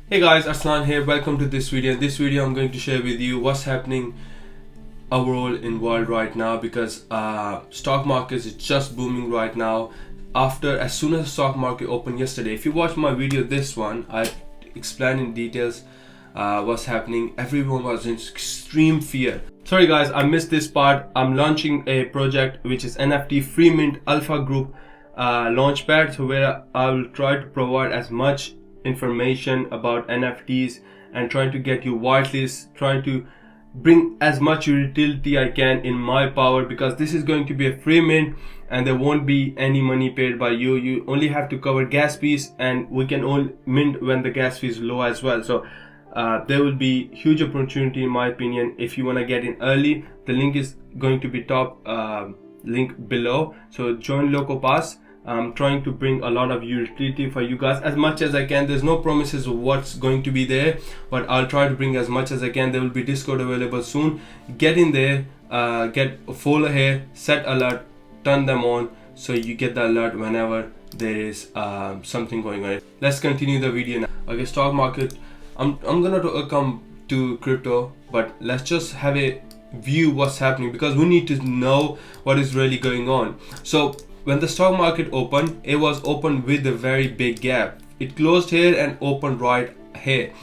Hey guys, Arslan here. Welcome to this video. In this video I'm going to share with you what's happening overall in world right now, because stock market is just booming right now. As soon as the stock market opened yesterday, if you watch my video, this one, I explained in details what's happening. Everyone was in extreme fear. Sorry guys, I missed this part. I'm launching a project which is NFT Free Mint Alpha Group launchpad, so where I will try to provide as much information about NFTs and trying to get you whitelist, trying to bring as much utility I can in my power, because this is going to be a free mint and there won't be any money paid by you. You only have to cover gas fees, and we can all mint when the gas fee is low as well. So there will be huge opportunity in my opinion if you want to get in early. The link is going to be top link below, so join Loco Pass. I'm trying to bring a lot of utility for you guys as much as I can. There's no promises of what's going to be there, but I'll try to bring as much as I can. There will be Discord available soon. Get in there, get follow here, set alert, turn them on so you get the alert whenever there is something going on. Let's continue the video now. Okay, stock market. I'm gonna come to crypto, but let's just have a view what's happening, because we need to know what is really going on. So when the stock market opened, it was open with a very big gap. It closed here and opened right here,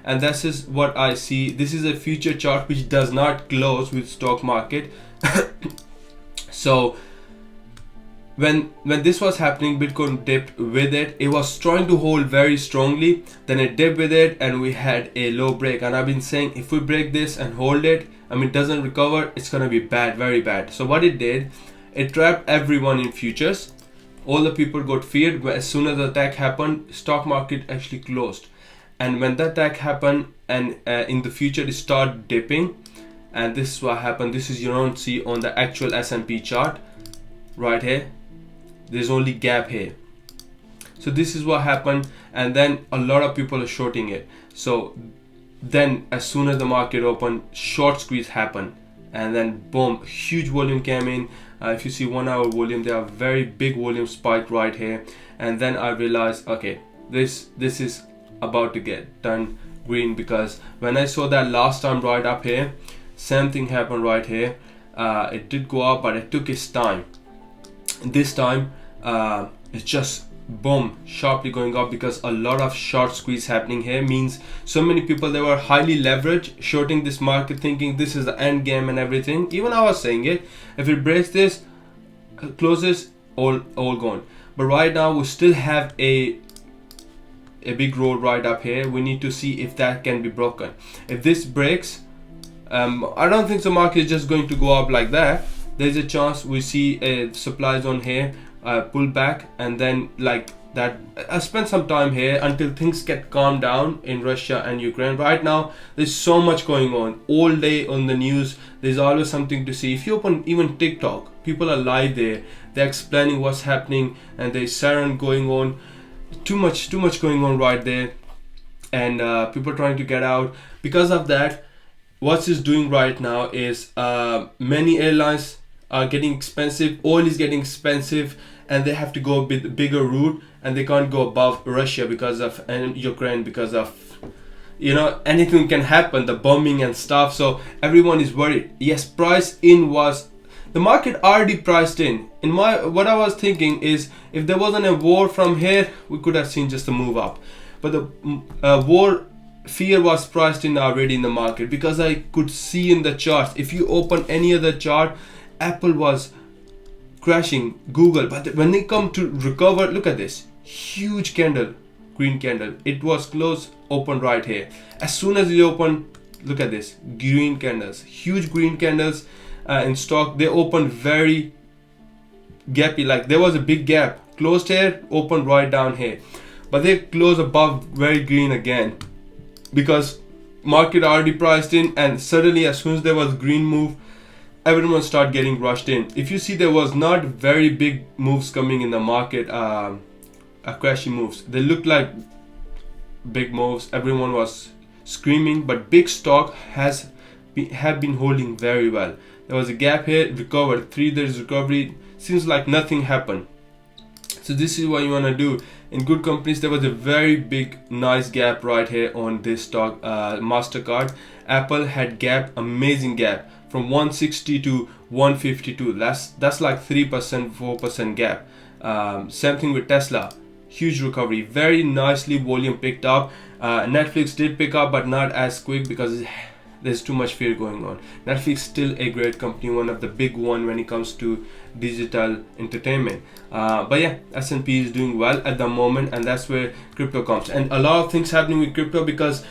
and this is what I see. This is a future chart which does not close with stock market. So when this was happening, Bitcoin dipped with it. It was trying to hold very strongly, then it dipped with it and we had a low break. And I've been saying, if we break this and hold it, it doesn't recover, it's gonna be bad, very bad. So what it did, it trapped everyone in futures. All the people got feared. As soon as the attack happened, stock market actually closed. And when that attack happened, and in the future it started dipping, and this is what happened. This is, you don't see on the actual S&P chart right here. There's only gap here. So this is what happened, and then a lot of people are shorting it. So then as soon as the market opened, short squeeze happened, and then boom, huge volume came in. If you see 1 hour volume, there are very big volume spike right here. And then I realized, okay, this is about to get turned green, because when I saw that last time right up here, same thing happened right here. It did go up, but it took its time. This time it's just boom, sharply going up, because a lot of short squeeze happening here. Means so many people, they were highly leveraged shorting this market, thinking this is the end game and everything. Even I was saying it, if it breaks this, closes, all gone. But right now we still have a big roll right up here. We need to see if that can be broken. If this breaks, I don't think the market is just going to go up like that. There's a chance we see a supply zone here, pull back, and then like that. I spent some time here until things get calmed down in Russia and Ukraine. Right now there's so much going on all day on the news. There's always something to see. If you open even TikTok, people are live there, they're explaining what's happening, and there's siren going on. Too much going on right there, and people trying to get out. Because of that, what it's doing right now is many airlines are getting expensive, oil is getting expensive, and they have to go a bit bigger route, and they can't go above Russia because of, and Ukraine, because of, anything can happen, the bombing and stuff. So everyone is worried. Yes, price in was, the market already priced in. What I was thinking is, if there wasn't a war from here, we could have seen just a move up, but the war fear was priced in already in the market, because I could see in the charts. If you open any other chart, Apple was crashing, Google, but when they come to recover, look at this huge candle, green candle. It was closed, open right here. As soon as it opened, look at this, green candles, huge green candles in stock. They opened very gappy, like there was a big gap, closed here, opened right down here, but they closed above very green again, because market already priced in. And suddenly, as soon as there was green move, everyone started getting rushed in. If you see, there was not very big moves coming in the market, crashing moves. They looked like big moves. Everyone was screaming, but big stock have been holding very well. There was a gap here, recovered, 3 days recovery. Seems like nothing happened. So this is what you want to do in good companies. There was a very big nice gap right here on this stock, Mastercard. Apple had gap, amazing gap from 160 to 152. That's like 3%, 4% gap. Same thing with Tesla, huge recovery, very nicely volume picked up. Netflix did pick up, but not as quick because there's too much fear going on. Netflix still a great company, one of the big one when it comes to digital entertainment. But yeah, S&P is doing well at the moment, and that's where crypto comes. And a lot of things happening with crypto because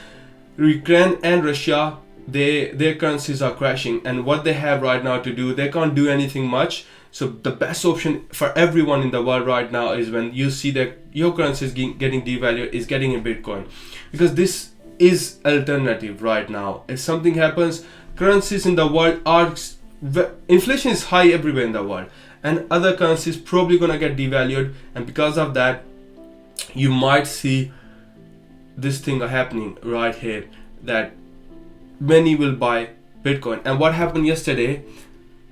Ukraine and Russia, their currencies are crashing, and what they have right now to do, they can't do anything much. So the best option for everyone in the world right now is when you see that your currency is getting devalued, is getting a Bitcoin, because this is alternative right now. If something happens, currencies in the world are, inflation is high everywhere in the world, and other currencies probably gonna get devalued, and because of that you might see this thing happening right here, that many will buy Bitcoin. And what happened yesterday,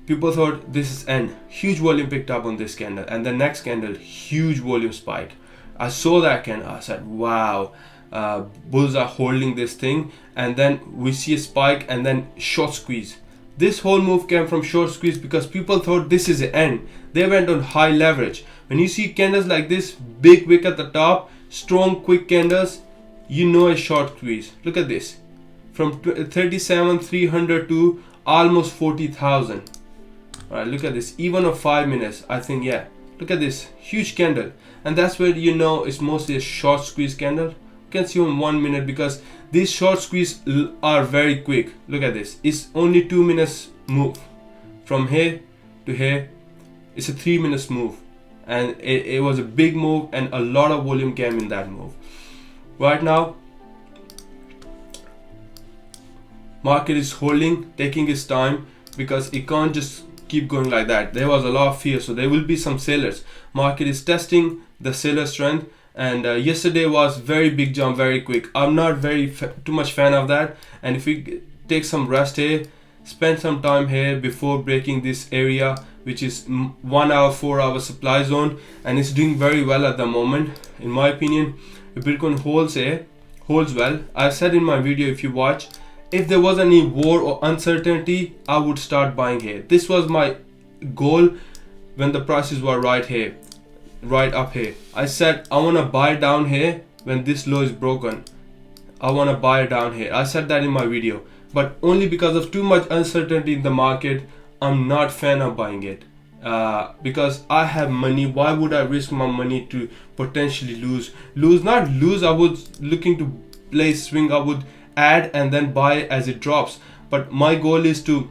people thought this is end, huge volume picked up on this candle, and the next candle huge volume spike. I saw that candle, I said wow, bulls are holding this thing, and then we see a spike and then short squeeze. This whole move came from short squeeze because people thought this is the end. They went on high leverage. When you see candles like this, big wick at the top, strong quick candles, you know a short squeeze. Look at this, from 37,300 to almost 40,000. Alright, look at this, even on 5 minutes, I think, yeah, look at this huge candle, and that's where you know it's mostly a short squeeze candle. You can see on 1 minute because these short squeeze are very quick. Look at this, it's only 2 minutes move from here to here. It's a 3 minutes move, and it was a big move, and a lot of volume came in that move. Right now market is holding, taking its time, because it can't just keep going like that. There was a lot of fear, so there will be some sellers. Market is testing the seller strength, and yesterday was very big jump, very quick. I'm not too much fan of that, and if we take some rest here, spend some time here before breaking this area, which is 1 hour 4 hour supply zone, and it's doing very well at the moment. In my opinion, if Bitcoin holds well, I said in my video, if you watch, if there was any war or uncertainty, I would start buying here. This was my goal when the prices were right here, right up here. I said I want to buy down here when this low is broken. I want to buy down here. I said that in my video, but only because of too much uncertainty in the market, I'm not fan of buying it. Because I have money, why would I risk my money to potentially lose? Not lose, I was looking to play swing. I would add and then buy as it drops, but my goal is to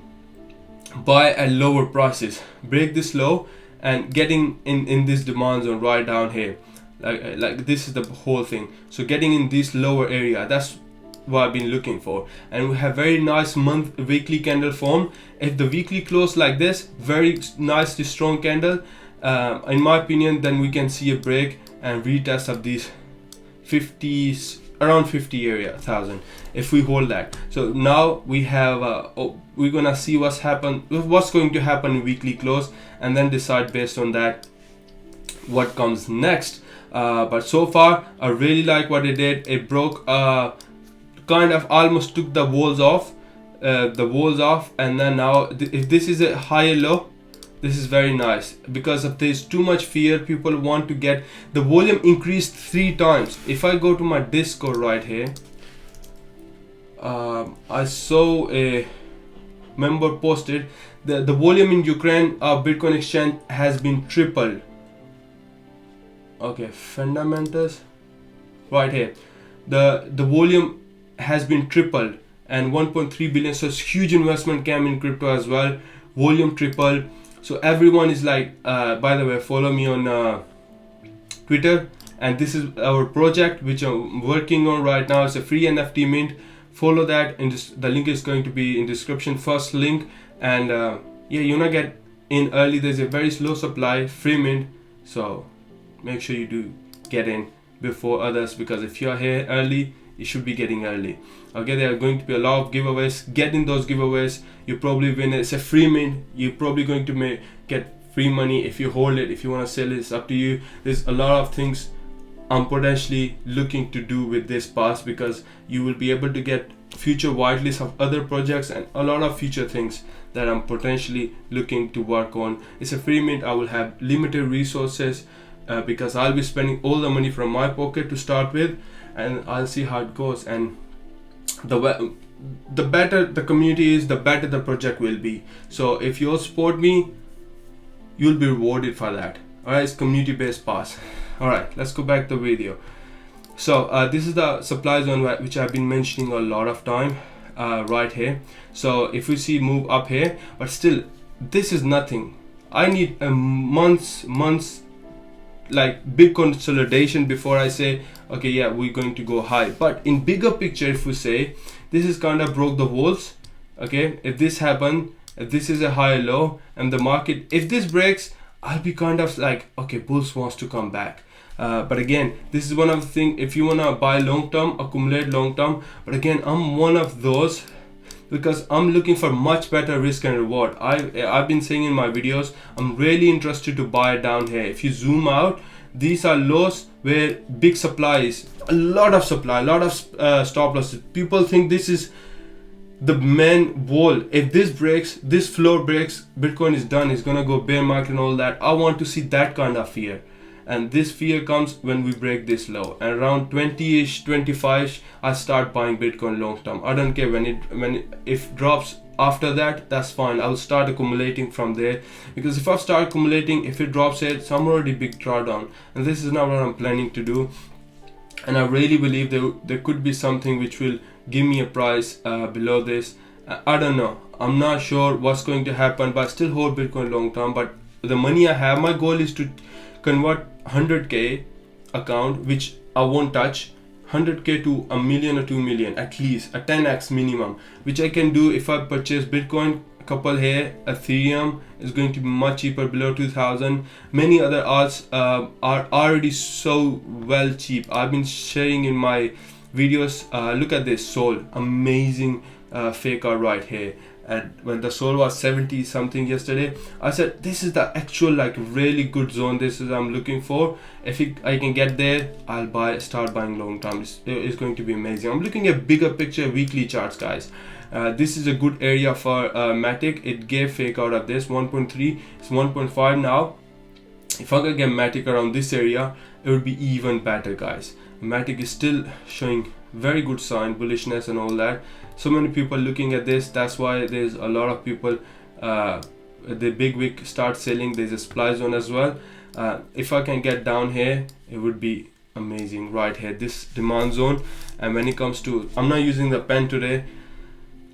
buy at lower prices, break this low, and getting in this demand zone right down here, like this is the whole thing. So getting in this lower area, that's what I've been looking for. And we have very nice weekly candle form. If the weekly close like this, very nicely strong candle, in my opinion, then we can see a break and retest of these 50s, around 50 area thousand, if we hold that. So now we have we're gonna see what's going to happen in weekly close, and then decide based on that what comes next. But so far I really like what it did. It broke, kind of almost took the walls off, and then now if this is a higher low, this is very nice, because if there's too much fear, people want to get the volume increased 3 times. If I go to my Discord right here, I saw a member posted the volume in Ukraine Bitcoin exchange has been tripled. Okay, fundamentals right here, the volume has been tripled, and 1.3 billion, so it's huge investment came in crypto as well, volume tripled. So everyone is like, by the way, follow me on Twitter, and this is our project which I'm working on right now. It's a free NFT mint. Follow that, and the link is going to be in description, first link. And yeah, you wanna get in early. There's a very slow supply, free mint, so make sure you do get in before others, because if you're here early, you should be getting early. Okay, there are going to be a lot of giveaways. Get in those giveaways, you probably win. It's a free mint, you're probably going to get free money. If you hold it, if you want to sell it, it's up to you. There's a lot of things I'm potentially looking to do with this pass, because you will be able to get future whitelists of other projects and a lot of future things that I'm potentially looking to work on. It's a free mint. I will have limited resources because I'll be spending all the money from my pocket to start with, and I'll see how it goes. And the better the community is, the better the project will be. So if you'll support me, you'll be rewarded for that. Alright, it's community based pass. Alright, let's go back to the video. So this is the supply zone which I've been mentioning a lot of time, right here. So if we see move up here, but still this is nothing. I need a months like big consolidation before I say okay, yeah, we're going to go high. But in bigger picture, if we say this is kind of broke the walls, okay, if this happened, if this is a high low and the market, if this breaks, I'll be kind of like, okay, bulls wants to come back. But again, this is one of the things, if you want to buy long term, accumulate long term. But again, I'm one of those, because I'm looking for much better risk and reward. I've been saying in my videos, I'm really interested to buy down here. If you zoom out, these are lows where big supply is, a lot of supply, a lot of stop losses. People think this is the main wall. If this breaks, this floor breaks, Bitcoin is done, it's gonna go bear market and all that. I want to see that kind of fear. And this fear comes when we break this low, and around 20ish, 25ish, I start buying Bitcoin long term. I don't care if it drops after that, that's fine. I'll start accumulating from there, because if I start accumulating, if it drops it, I'm already big drawdown, and this is not what I'm planning to do. And I really believe there could be something which will give me a price below this. I don't know, I'm not sure what's going to happen, but I still hold Bitcoin long term. But the money I have, my goal is to convert 100k account, which I won't touch, 100k to a million or 2 million, at least a 10x minimum, which I can do if I purchase Bitcoin, a couple here. Ethereum is going to be much cheaper, below 2000. Many other alts are already so well cheap. I've been sharing in my videos. Look at this Sol, amazing fake art right here. And when the Sol was 70 something yesterday, I said this is the actual like really good zone. This is I'm looking for. If I can get there, I'll start buying long term. It's going to be amazing. I'm looking at bigger picture weekly charts, guys. This is a good area for Matic. It gave fake out of this 1.3. It's 1.5 now. If I could get Matic around this area, it would be even better, guys. Matic is still showing very good sign, bullishness and all that. So many people looking at this, that's why there's a lot of people the big wick start selling. There's a supply zone as well. If I can get down here, it would be amazing right here, this demand zone. And when it comes to, I'm not using the pen today,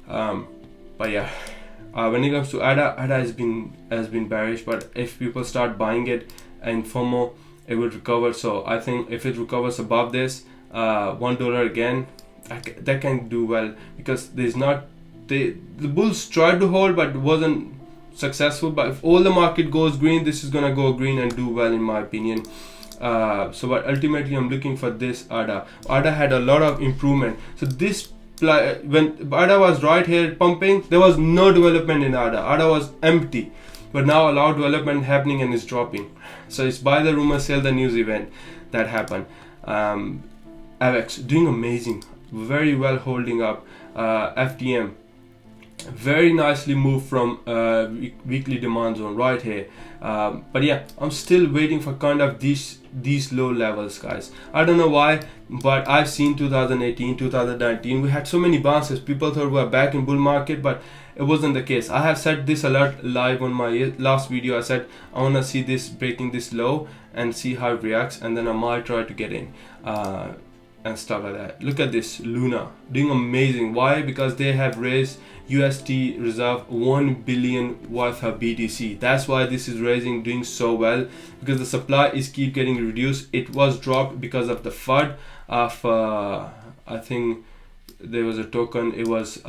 but yeah, when it comes to ADA has been bearish, but if people start buying it and FOMO, it will recover. So I think if it recovers above this $1 again, that can do well, because there's not the bulls tried to hold but wasn't successful. But if all the market goes green, this is gonna go green and do well in my opinion. But ultimately I'm looking for this ADA had a lot of improvement. So this when ADA was right here pumping, there was no development in ADA was empty. But now a lot of development happening and it's dropping. So it's buy the rumor, sell the news event that happened. AVEX doing amazing, very well holding up. FTM very nicely moved from weekly demand zone right here. But yeah, I'm still waiting for kind of these low levels, guys. I don't know why, but I've seen 2018, 2019, we had so many bounces. People thought we were back in bull market, but it wasn't the case. I have said this a lot live on my last video. I said I want to see this breaking this low and see how it reacts, and then I might try to get in and stuff like that. Look at this Luna doing amazing. Why? Because they have raised USD reserve 1 billion worth of BTC. That's why this is raising, doing so well, because the supply is keep getting reduced. It was dropped because of the FUD of I think there was a token, it was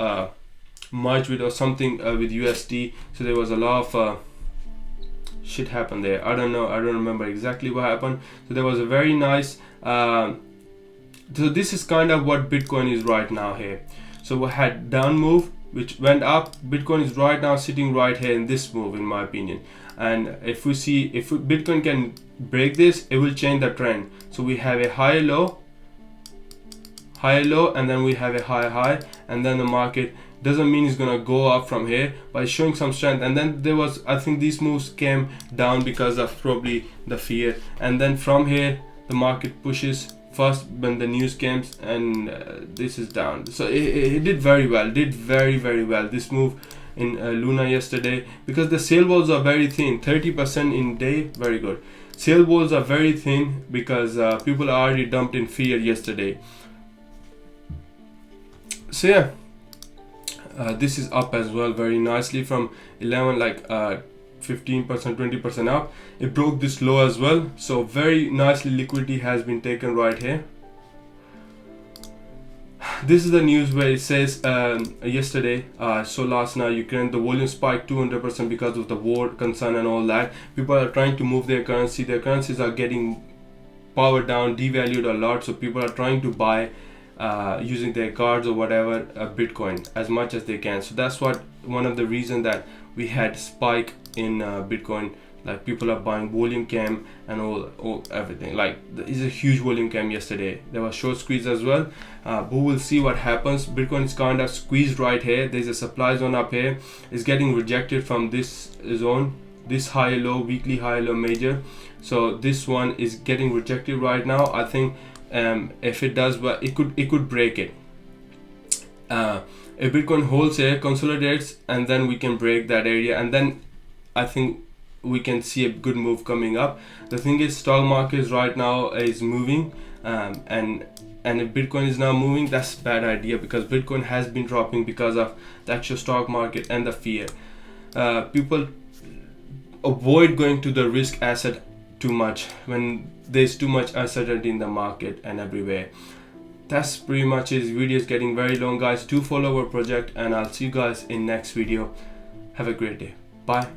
merged with or something with USD. So there was a lot of shit happened there. I don't know, I don't remember exactly what happened. So there was a very nice so this is kind of what Bitcoin is right now here. So we had down move, which went up. Bitcoin is right now sitting right here in this move, in my opinion. And if we see, if Bitcoin can break this, it will change the trend. So we have a high low, and then we have a high, and then the market doesn't mean it's gonna go up from here, but it's showing some strength. And then there was, I think these moves came down because of probably the fear, and then from here the market pushes first when the news came, and this is down. So it did very well, very well, this move in Luna yesterday, because the sale walls are very thin, 30% in day, very good. Sale walls are very thin because people are already dumped in fear yesterday. So yeah, this is up as well very nicely from 11, like 15%, 20% up. It broke this low as well, so very nicely liquidity has been taken right here. This is the news where it says yesterday, so last night, Ukraine, the volume spiked 200% because of the war concern and all that. People are trying to move their currency. Their currencies are getting powered down, devalued a lot, so people are trying to buy using their cards or whatever Bitcoin as much as they can. So that's what one of the reasons that we had spike in Bitcoin. Like people are buying volume cam and all everything. Like it's a huge volume cam yesterday. There was short squeeze as well, but we'll see what happens. Bitcoin is kind of squeezed right here. There's a supply zone up here. It's getting rejected from this zone, this high low, weekly high low major. So this one is getting rejected right now. I think if it does, well, it could break it. If Bitcoin holds here, consolidates, and then we can break that area, and then I think we can see a good move coming up. The thing is, stock markets right now is moving, and if Bitcoin is now moving, that's a bad idea, because Bitcoin has been dropping because of the actual stock market and the fear. People avoid going to the risk asset too much when there's too much uncertainty in the market and everywhere. That's pretty much it. This video is getting very long, guys. Do follow our project, and I'll see you guys in next video. Have a great day. Bye.